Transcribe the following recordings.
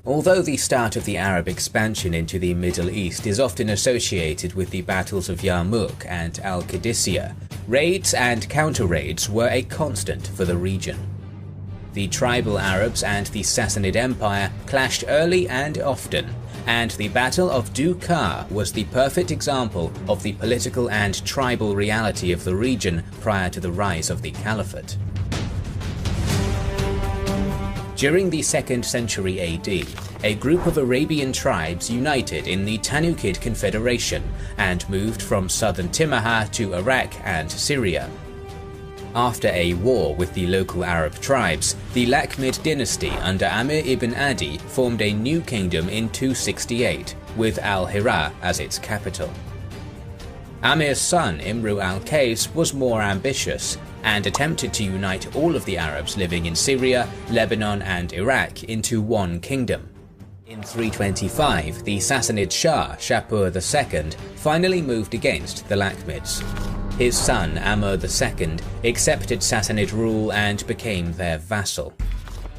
Although the start of the Arab expansion into the Middle East is often associated with the battles of Yarmouk and Al-Qadisiyah, raids and counter-raids were a constant for the region. The tribal Arabs and the Sassanid Empire clashed early and often, and the Battle of Dukar was the perfect example of the political and tribal reality of the region prior to the rise of the Caliphate. During the 2nd century AD, a group of Arabian tribes united in the Tanukid Confederation and moved from southern Timaha to Iraq and Syria. After a war with the local Arab tribes, the Lakhmid dynasty under Amir ibn Adi formed a new kingdom in 268, with Al-Hira as its capital. Amir's son Imru al-Qais was more ambitious and attempted to unite all of the Arabs living in Syria, Lebanon and Iraq into one kingdom. In 325, the Sassanid Shah, Shapur II, finally moved against the Lakhmids. His son Amr II accepted Sassanid rule and became their vassal.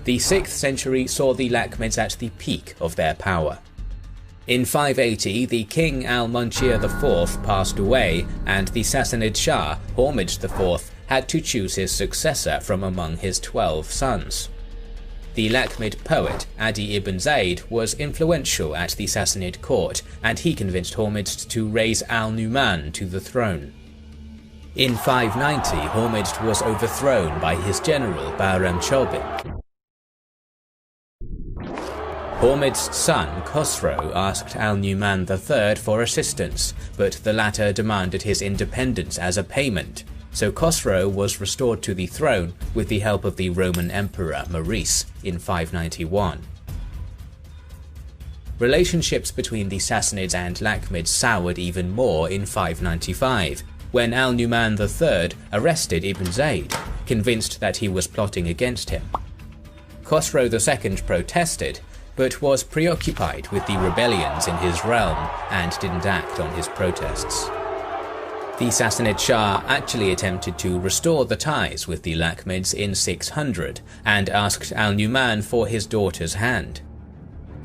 The 6th century saw the Lakhmids at the peak of their power. In 580, the king Al-Munshir IV passed away, and the Sassanid Shah, Hormizd IV, had to choose his successor from among his 12 sons. The Lakhmid poet Adi ibn Zayd was influential at the Sassanid court, and he convinced Hormizd to raise Al-Numan to the throne. In 590, Hormizd was overthrown by his general Bahram Chobin. Hormizd's son Khosrow asked Al-Numan III for assistance, but the latter demanded his independence as a payment, so Khosrow was restored to the throne with the help of the Roman Emperor Maurice in 591. Relationships between the Sassanids and Lakhmids soured even more in 595, when Al-Numan III arrested Ibn Zayd, convinced that he was plotting against him. Khosrow II protested, but was preoccupied with the rebellions in his realm and didn't act on his protests. The Sassanid Shah actually attempted to restore the ties with the Lakhmids in 600 and asked Al-Numan for his daughter's hand.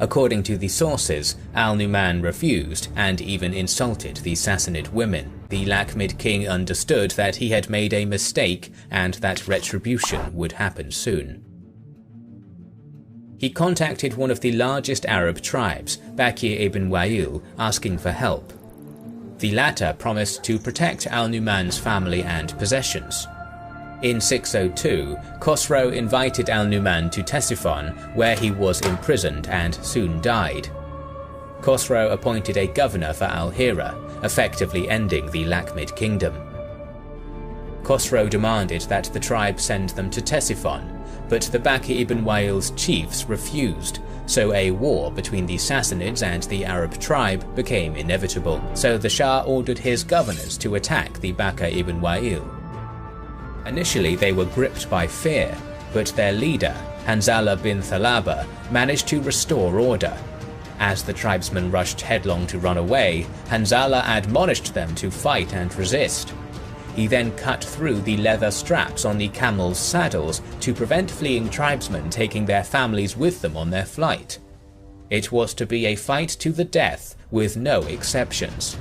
According to the sources, Al-Numan refused and even insulted the Sassanid women. The Lakhmid king understood that he had made a mistake and that retribution would happen soon. He contacted one of the largest Arab tribes, Bakir ibn Wa'il, asking for help. The latter promised to protect Al-Numan's family and possessions. In 602, Khosrow invited Al-Numan to Ctesiphon, where he was imprisoned and soon died. Khosrow appointed a governor for Al-Hira, effectively ending the Lakhmid kingdom. Khosrow demanded that the tribe send them to Ctesiphon, but the Bakir ibn Wa'il's chiefs refused, so a war between the Sassanids and the Arab tribe became inevitable, so the Shah ordered his governors to attack the Bakir ibn Wa'il. Initially they were gripped by fear, but their leader, Hanzala bin Thalaba, managed to restore order. As the tribesmen rushed headlong to run away, Hanzala admonished them to fight and resist. He then cut through the leather straps on the camels' saddles to prevent fleeing tribesmen taking their families with them on their flight. It was to be a fight to the death, with no exceptions.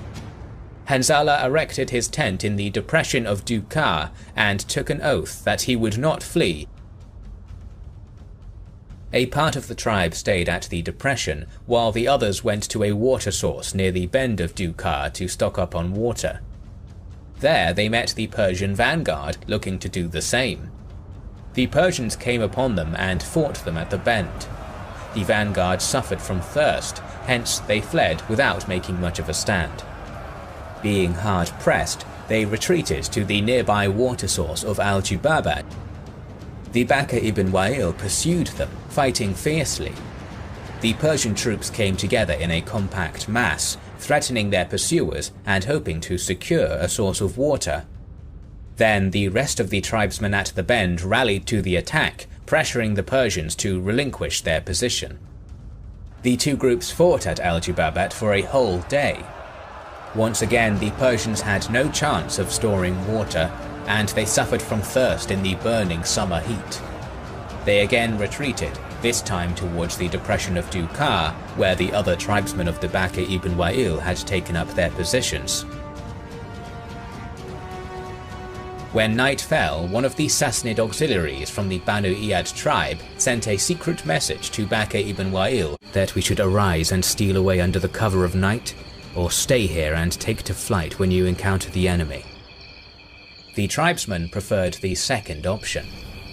Hanzala erected his tent in the depression of Dukar and took an oath that he would not flee. A part of the tribe stayed at the depression, while the others went to a water source near the bend of Dukar to stock up on water. There they met the Persian vanguard looking to do the same. The Persians came upon them and fought them at the bend. The vanguard suffered from thirst, hence they fled without making much of a stand. Being hard pressed, they retreated to the nearby water source of Al-Jubabat. The Bakir ibn Wa'il pursued them, fighting fiercely. The Persian troops came together in a compact mass, threatening their pursuers and hoping to secure a source of water. Then the rest of the tribesmen at the bend rallied to the attack, pressuring the Persians to relinquish their position. The two groups fought at Al-Jubabat for a whole day. Once again, the Persians had no chance of storing water, and they suffered from thirst in the burning summer heat. They again retreated, this time towards the depression of Dukar, where the other tribesmen of the Bakr ibn Wa'il had taken up their positions. When night fell, one of the Sassanid auxiliaries from the Banu Iyad tribe sent a secret message to Bakr ibn Wa'il that we should arise and steal away under the cover of night, or stay here and take to flight when you encounter the enemy. The tribesmen preferred the second option.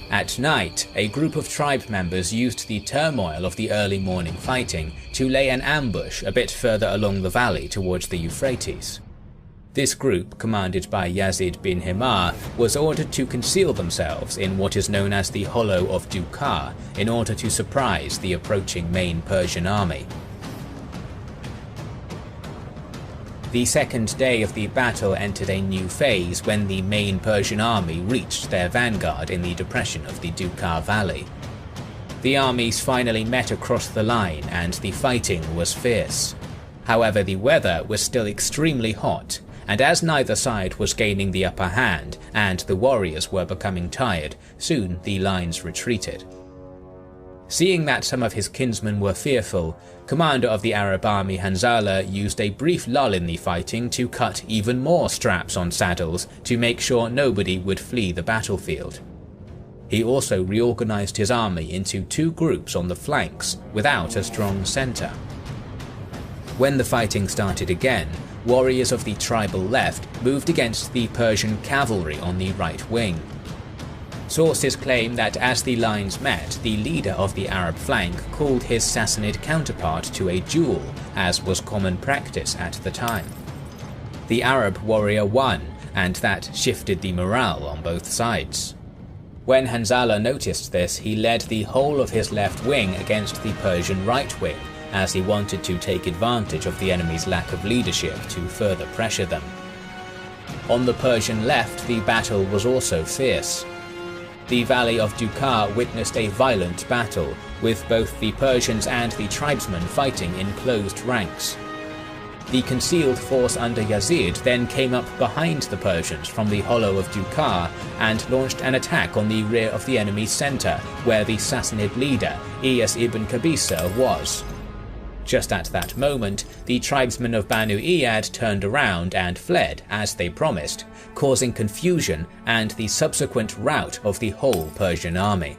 At night, a group of tribe members used the turmoil of the early morning fighting to lay an ambush a bit further along the valley towards the Euphrates. This group, commanded by Yazid bin Himar, was ordered to conceal themselves in what is known as the Hollow of Dukar in order to surprise the approaching main Persian army. The second day of the battle entered a new phase when the main Persian army reached their vanguard in the depression of the Dukar Valley. The armies finally met across the line and the fighting was fierce. However, the weather was still extremely hot, and as neither side was gaining the upper hand and the warriors were becoming tired, soon the lines retreated. Seeing that some of his kinsmen were fearful, commander of the Arab army Hanzala used a brief lull in the fighting to cut even more straps on saddles to make sure nobody would flee the battlefield. He also reorganized his army into two groups on the flanks without a strong center. When the fighting started again, warriors of the tribal left moved against the Persian cavalry on the right wing. Sources claim that as the lines met, the leader of the Arab flank called his Sassanid counterpart to a duel, as was common practice at the time. The Arab warrior won, and that shifted the morale on both sides. When Hanzala noticed this, he led the whole of his left wing against the Persian right wing, as he wanted to take advantage of the enemy's lack of leadership to further pressure them. On the Persian left, the battle was also fierce. The valley of Dukar witnessed a violent battle, with both the Persians and the tribesmen fighting in closed ranks. The concealed force under Yazid then came up behind the Persians from the hollow of Dukar and launched an attack on the rear of the enemy's centre, where the Sassanid leader, Iyas ibn Qabisa, was. Just at that moment, the tribesmen of Banu Iyad turned around and fled as they promised, causing confusion and the subsequent rout of the whole Persian army.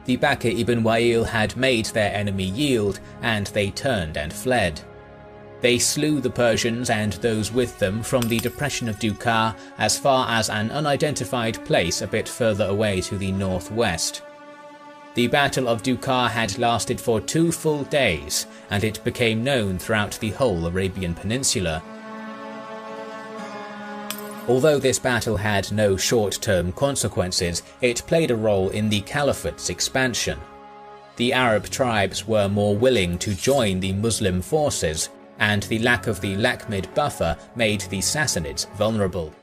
The Bakr ibn Wa'il had made their enemy yield, and they turned and fled. They slew the Persians and those with them from the depression of Dukar as far as an unidentified place a bit further away to the northwest. The Battle of Dukar had lasted for 2 full days, and it became known throughout the whole Arabian Peninsula. Although this battle had no short-term consequences, it played a role in the Caliphate's expansion. The Arab tribes were more willing to join the Muslim forces, and the lack of the Lakhmid buffer made the Sassanids vulnerable.